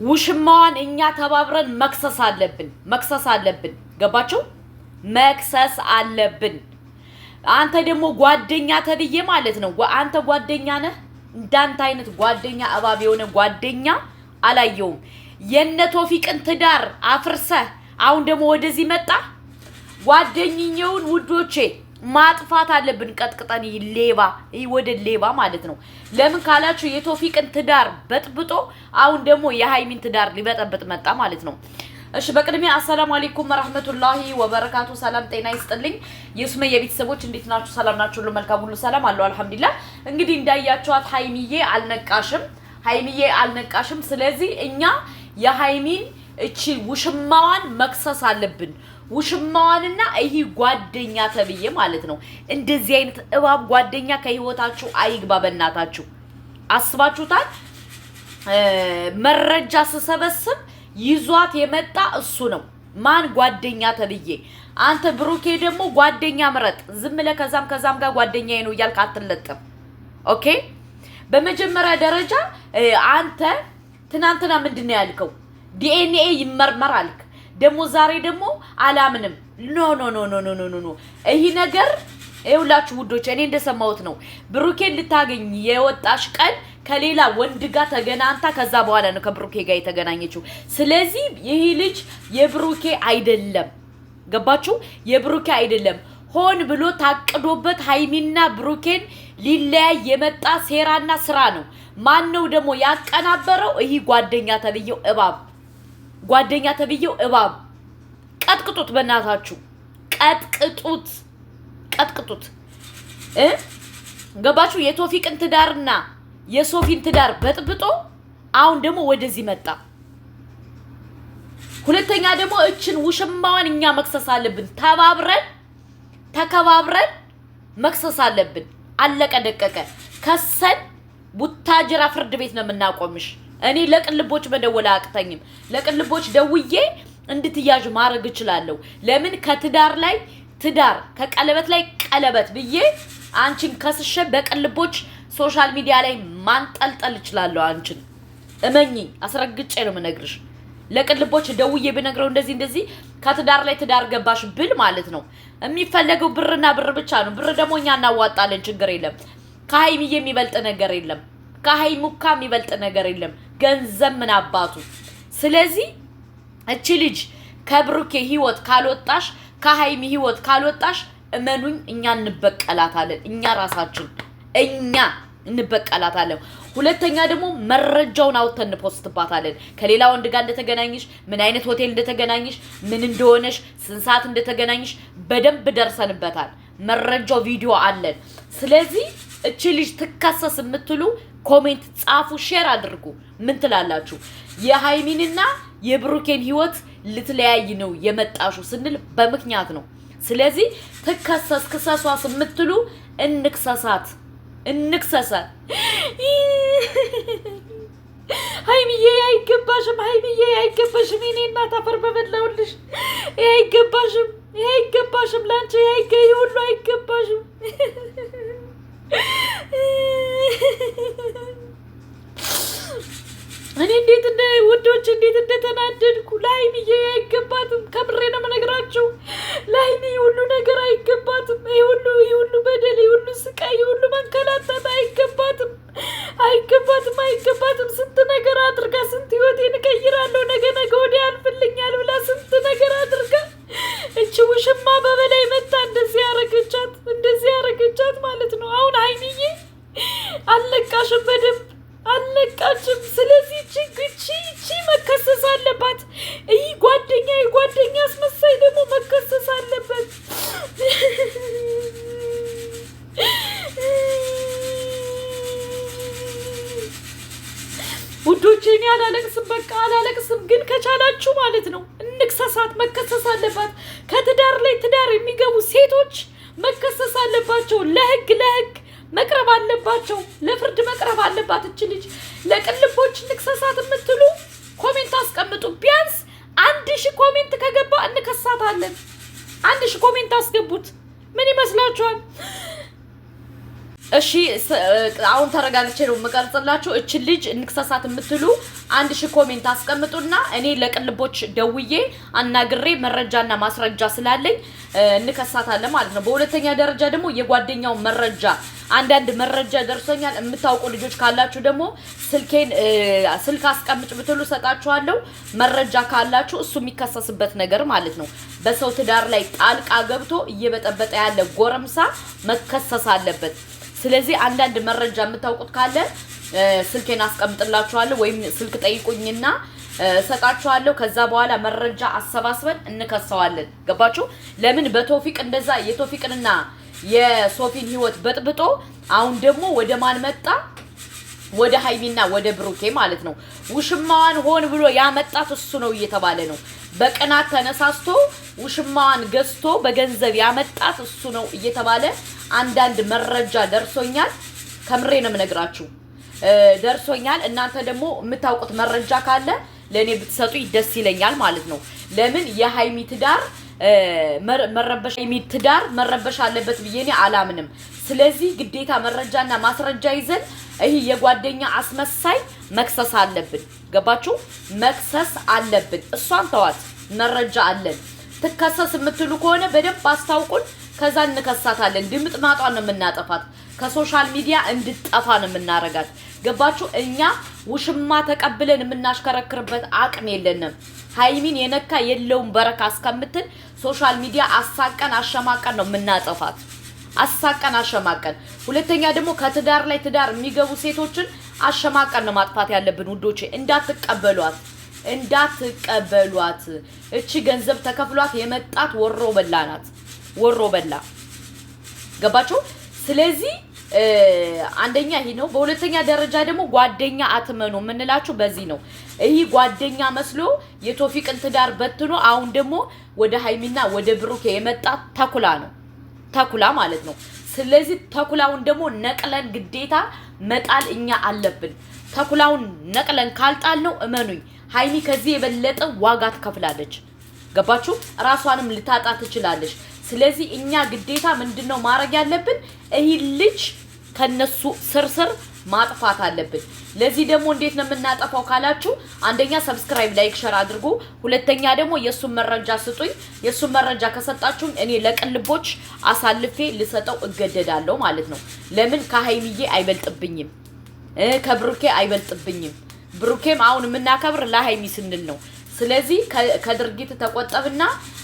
ውሽማዋን እኛ ተባብረን መክሰስ አለብን ገባችሁ መክሰስ አለብን አንተ ደግሞ ጓደኛ ተብዬ ማለት ነው አንተ ጓደኛ ነህ እንዳንተ አይነት ጓደኛ አባብ የሆነ ጓደኛ አላየውም የነ ቶፊቅን ትዳር አፍርሰህ አሁን ደግሞ ወደዚህ መጣ ጓደኛውን ውዶቼ ማጥፋት አለብን ቀጥቅጠን ወደ ሌባ ማለት ነው ለምን ካላችሁ የቶፊቅን ትዳር በጥብጦ አሁን ደግሞ የሃይሚን ትዳር ሊበጠብጥ መጣ ማለት ነው እሺ በቅድሚያ አሰላሙ አለይኩም ወራህመቱላሂ ወበረካቱ ሰላም ጤና ይስጥልኝ የሱመያ ቤተሰቦች እንዴት ናችሁ ሰላም ናችሁ ሁሉ መልካም ሁሉ ሰላም አለው አልহামዱሊላህ እንግዲህ እንዳያችኋት ሃይሚዬ አልነቃሽም ስለዚህ እኛ የሃይሚን እቺ ውሽማዋን መክሰስ አለብን ውሽማዋንና ይሄ ጓደኛ ተብዬ ማለት ነው እንደዚህ አይነት እባብ ጓደኛ ከህይወታችሁ አይግባ በእናታችሁ አስባችሁታል መረጃ ሰበሰብ ይዟት የመጣ እሱ ነው ማን ጓደኛ ተብዬ አንተ ብሩኬ ደግሞ ጓደኛ ምረጥ ዝም ለከዛም ጋር ጓደኛዬ ነው ይያልክ አትለጥም ኦኬ በመጀመሪያ ደረጃ አንተ ትናንትና ምንድነው ያልከው ዲኤንኤ ይመርመር አልክ ደሞ ዛሬ ደሞ አላምንም ኖ ይሄ ነገር ይውላችሁ ውዶች እኔ እንደሰማሁት ነው ብሩኬን ልታገኝ የወጣሽ ቀን ከሌላ ወንድ ጋር ተገናንታ ከዛ በኋላ ነው ከብሩኬ ጋር የተገናኘችው ስለዚህ ይሄ ልጅ የብሩኬ አይደለም ገባችሁ የብሩኬ አይደለም ሆን ብሎ ታቅዶበት ሃይሚና ብሩኬን ሊለያይ የመጣ ሴራና ስራ ነው ማን ነው ደሞ ያቀናበረው ይሄ ጓደኛ ተብየው እባብ ቀጥቅጡት በእናታችሁ ቀጥቅጡት ገባችሁ የቶፊቅን ትዳርና የሶፊን ትዳር በጥብጦ አሁን ደግሞ ወደዚህ መጣ ሁለተኛ ደግሞ እችን ውሽማዋን እኛ መክሰስ አለብን ተከባብረን መክሰስ አለብን አለቀ ደቀቀ ከሰን ቡታጅራ ፍርድ ቤት ነው የምናቆምሽ እኔ ለቅልቦች መደወል አቅተኝም ለቅልቦች ደውዬ እንድትያዥ ማድረግ እችላለሁ ለምን ከትዳር ላይ ትዳር ከቀለበት ላይ ቀለበት ብዬ አንቺን ከስሸ በቅልቦች ሶሻል ሚዲያ ላይ ማንጠልጠል እችላለሁ አንቺን እመኚኝ አስረግጬ ነው የምነግርሽ ለቅልቦች ደውዬ በነግረው እንደዚህ ከትዳር ላይ ትዳር ገባሽ ብል ማለት ነው የሚፈለገው ብርና ብር ብቻ ነው ብር ደግሞ እኛ እናዋጣለን ችግር የለም ከሃይሚዬ የሚበልጥ ነገር የለም ከሃይሙካ የሚበልጥ ነገር የለም ገንዘብ ምን አባቱ ስለዚህ እቺ ልጅ ከብሩኬ ህይወት ካልወጣሽ ከሃይሚ ህይወት ካልወጣሽ እመኑኝ እኛ እንበቀላታለን እኛ ራሳችን እንበቀላታለን ሁለተኛ ደግሞ መረጃውን አውጥተን ፖስትባታለን ከሌላ ወንድ ጋር እንደተገናኝሽ ምን አይነት ሆቴል እንደተገናኝሽ ምን እንደሆነሽ ስንት ሰዓት እንደተገናኝሽ በደንብ ደርሰንበታል መረጃው ቪዲዮ አለን ስለዚህ እቺ ልጅ ትከሰስ የምትሉ ኮሜንት ጻፉ ሼር አድርጉ ምን ትላላችሁ የሃይሚንና የብሩኬን ህይወት ልትለያይ ነው የመጣሹ ስንል በምክንያት ነው ስለዚህ ክሰሷስ የምትሉ እንክሰሳት ሃይሚዬ አይገባሽም እኔ እናት አፈር በበላውልሽ አይገባሽም ላንቺ ሁሉ አይገባሽም እኔ እንዴት እንደተናደድኩ ለሃይሚዬ አይገባትም ከብሬ ነው የምነግራችሁ ለሃይሚ ሁሉ ነገር አይገባትም ሁሉ በደል ሁሉ ስቃይ ሁሉ መንከላታት አይገባትም ስንት ነገር አድርጋ ስንት ህይወቴን እቀይራለሁ ነገ ወዲያ ያልፍልኛል ብላ ስንት ነገር አድርጋ እቺ ውሽማ በበላይ መጣ እንደዚህ ያረገቻት ማለት ነው አሁን ሃይሚዬ አለቃሽም በደንብ አለቃችም ስለዚህ እቺ መከሰስ አለባት ይሄ ጓደኛ አስመሳይ ደግሞ መከሰስ አለበት ውዶቼ እኔ አላለቅስም ግን ከቻላችሁ ማለት ነው እንክሰሳት መከሰስ አለባት ከትዳር ላይ ትዳር የሚገቡ ሴቶች መከሰስ አለባቸው ለህግ መቅረብ አለባቸው ለፍርድ መቅረብ አለባት እቺ ልጅ ለቅልቦች ንክሰሳት የምትሉ ኮሜንት አስቀምጡ ቢያንስ 1000 ኮሜንት ከገባ እንከሳታለን 1000 ኮሜንት አስገቡት ምን ይመስላችኋል እሺ አሁን ተረጋግቼ ነው የምቀርጽላችሁ። እቺ ልጅ እንክሰሳት የምትሉ 1000 ኮሜንት አስቀምጡና እኔ ለቅልቦች ደውዬ አናግሬ መረጃና ማስረጃ ስላለኝ እንከሳታለን ማለት ነው። በሁለተኛ ደረጃ ደግሞ የጓደኛው መረጃ አንዳንድ መረጃ ደርሶኛል የምታውቁ ልጆች ካላችሁ ደግሞ ስልክ አስቀምጭ ብትሉ ሰጣችኋለሁ። መረጃ ካላችሁ እሱ የሚከሰስበት ነገር ማለት ነው። በሰው ትዳር ላይ ጣልቃ ገብቶ እየበጠበጠ ያለ ጎረምሳ መከሰስ አለበት። ስለዚህ አንዳንድ መረጃ የምታውቁት ካለ ስልኬን አስቀምጥላችኋለሁ ወይም ስልክ ጠይቁኝና ሰጣችኋለሁ። ከዛ በኋላ መረጃ አሰባስበን እንከሰዋለን። ገባችሁ? ለምን በቶፊቅ እንደዛ የቶፊቅንና የሶፊን ህይወት በጥብጦ አሁን ደግሞ ወደ ማን መጣ? ወደ ሃይሚና ወደ ብሩኬ ማለት ነው። ውሽማዋን ሆን ብሎ ያመጣት እሱ ነው እየተባለ ነው። በቅናት ተነሳስቶ ውሽማዋን ገዝቶ በገንዘብ ያመጣት እሱ ነው እየተባለ አንዳንድ መረጃ ደርሶኛል። ከምሬ ነው የምነግራችሁ ደርሶኛል። እናንተ ደግሞ የምታውቁት መረጃ ካለ ለኔ ብትሰጡኝ ደስ ይለኛል ማለት ነው። ለምን የሃይሚ ትዳር መረበሽ አለበት ብዬ እኔ አላምንም። ስለዚህ ግዴታ መረጃና ማስረጃ ይዘን ይሄ የጓደኛ አስመሳይ መክሰስ አለብን። ገባችሁ? መክሰስ አለብን። እሷን ተዋት፣ መረጃ አለን። ትከሰስ የምትሉ ከሆነ በደንብ አስታውቁን። ከዛ እንከሳታለን። ድምጥ ማጧን ነው የምናጠፋት። ከሶሻል ሚዲያ እንድትጠፋ ነው የምናረጋት። ገባችሁ? እኛ ውሽማ ተቀብለን የምናሽከረክርበት አቅም የለንም። ሃይሚን የነካ የለውም በረካ እስከምትል ሶሻል ሚዲያ አሳቀን አሸማቀን ነው የምናጠፋት። አሳቀን አሸማቀን። ሁለተኛ ደግሞ ከትዳር ላይ ትዳር የሚገቡ ሴቶችን አሸማቀን ነው ማጥፋት ያለብን ውዶቼ። እንዳትቀበሏት። እቺ ገንዘብ ተከፍሏት የመጣት ወሮ በላ ናት። ወሮ በላ። ገባችሁ? ስለዚህ አንደኛ ይሄ ነው። በሁለተኛ ደረጃ ደግሞ ጓደኛ አትመኑ የምንላችሁ በዚህ ነው። ይሄ ጓደኛ መስሎ የቶፊቅን ትዳር በትኖ አሁን ደግሞ ወደ ሃይሚና ወደ ብሩኬ የመጣ ተኩላ ነው። ተኩላ ማለት ነው። ስለዚህ ተኩላውን ደግሞ ነቅለን ግዴታ መጣል እኛ አለብን። ተኩላውን ነቅለን ካልጣል ነው እመኑኝ ሃይሚ ከዚህ የበለጠ ዋጋ ትከፍላለች። ገባችሁ? ራሷንም ልታጣ ትችላለች። ስለዚህ እኛ ግዴታ ምንድነው ማድረግ ያለብን? ይሄ ልጅ ከነሱ ስርስር ማጥፋት አለብን። ለዚህ ደግሞ እንዴት ነው የምናጠፋው ካላችሁ፣ አንደኛ ሰብስክራይብ፣ ላይክ፣ ሼር አድርጉ። ሁለተኛ ደግሞ የሱን መረጃ ስጡኝ። የሱን መረጃ ከሰጣችሁኝ እኔ ለቅልቦች አሳልፌ ልሰጠው እገደዳለሁ ማለት ነው። ለምን ከሃይሚዬ አይበልጥብኝም፣ ከብሩኬ አይበልጥብኝም። ብሩኬም አሁን የምናከብር ለሃይሚ ስንል ነው። ስለዚህ ከድርጊት ተቆጠብና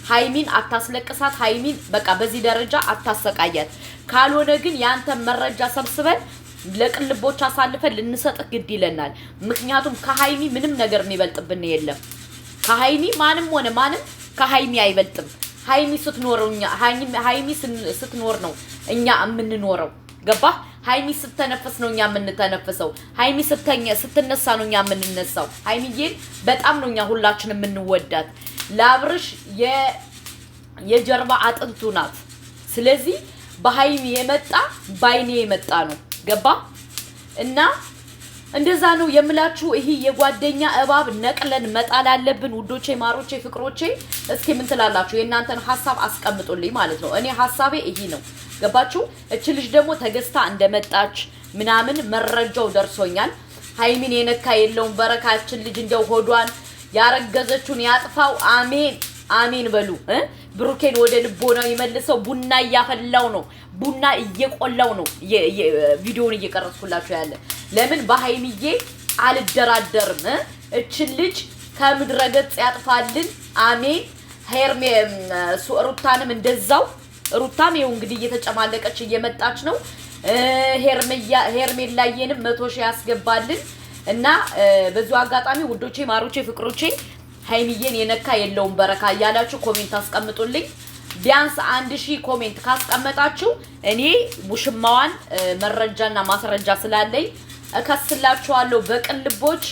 ሃይሚን አታስለቅሳት። ሃይሚን በቃ በዚህ ደረጃ አታሰቃያት። ካልሆነ ግን ያንተ መረጃ ሰብስበን ለቅልቦች አሳልፈን ልንሰጥህ ግድ ይለናል። ምክንያቱም ከሃይሚ ምንም ነገር የሚበልጥብን የለም። ከሃይሚ ማንም ሆነ ማንም ከሃይሚ አይበልጥም። ሃይሚ ስትኖር ነው እኛ የምንኖረው። ገባህ? ሃይሚ ስትተነፈስ ነው እኛ የምንተነፍሰው። ሃይሚ ስትነሳ ነው እኛ የምንነሳው። ሃይሚዬን በጣም ነው እኛ ሁላችን የምንወዳት። ለአብርሽ የጀርባ አጥንቱ ናት። ስለዚህ በሃይሚ የመጣ ባይኔ የመጣ ነው። ገባ? እና እንደዛ ነው የምላችሁ። ይሄ የጓደኛ እባብ ነቅለን መጣል አለብን ውዶቼ፣ ማሮቼ፣ ፍቅሮቼ። እስኪ ምን ትላላችሁ? የእናንተን ሐሳብ አስቀምጡልኝ ማለት ነው። እኔ ሐሳቤ ይሄ ነው። ገባችሁ? እቺ ልጅ ደግሞ ተገዝታ እንደመጣች ምናምን መረጃው ደርሶኛል። ሃይሚን የነካ የለውም በረካችን ልጅ እንደው ሆዷን ያረገዘችውን ያጥፋው። አሜን አሜን በሉ። ብሩኬን ወደ ልቦናው ይመልሰው። ቡና እያፈላው ነው፣ ቡና እየቆላው ነው። ቪዲዮውን እየቀረጽኩላችሁ ያለ ለምን በሃይሚዬ አልደራደርም። እቺ ልጅ ከምድረ ገጽ ያጥፋልን። አሜን። ሩታንም እንደዛው። ሩታም ይኸው እንግዲህ እየተጨማለቀች እየመጣች ነው። ሄርሜላዬንም 100 ሺህ ያስገባልን እና በዚሁ አጋጣሚ ውዶቼ፣ ማሮቼ፣ ፍቅሮቼ ሃይሚዬን የነካ የለውም በረካ እያላችሁ ኮሜንት አስቀምጡልኝ። ቢያንስ 1000 ኮሜንት ካስቀመጣችሁ እኔ ውሽማዋን መረጃና ማስረጃ ስላለኝ እከስላችኋለሁ በቅልቦች።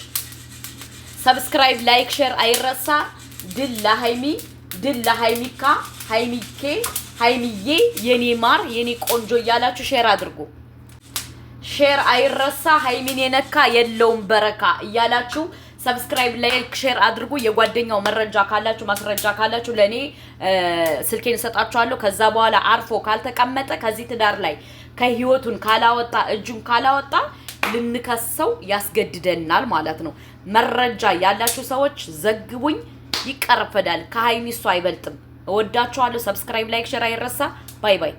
ሰብስክራይብ፣ ላይክ፣ ሼር አይረሳ። ድል ለሃይሚ፣ ድል ለሃይሚካ፣ ሃይሚዬ የኔ ማር የኔ ቆንጆ እያላችሁ ሼር አድርጉ። ሼር አይረሳ። ሃይሚን የነካ የለውም በረካ እያላችሁ ሰብስክራይብ፣ ላይክ፣ ሼር አድርጉ። የጓደኛው መረጃ ካላችሁ ማስረጃ ካላችሁ ለኔ ስልኬን ሰጣችኋለሁ። ከዛ በኋላ አርፎ ካልተቀመጠ ከዚህ ትዳር ላይ ከህይወቱን ካላወጣ እጁን ካላወጣ ልንከሰው ያስገድደናል ማለት ነው። መረጃ ያላችሁ ሰዎች ዘግቡኝ። ይቀርፈዳል። ከሀይሚ እሱ አይበልጥም። እወዳችኋለሁ። ሰብስክራይብ፣ ላይክ፣ ሼር አይረሳ። ባይ ባይ።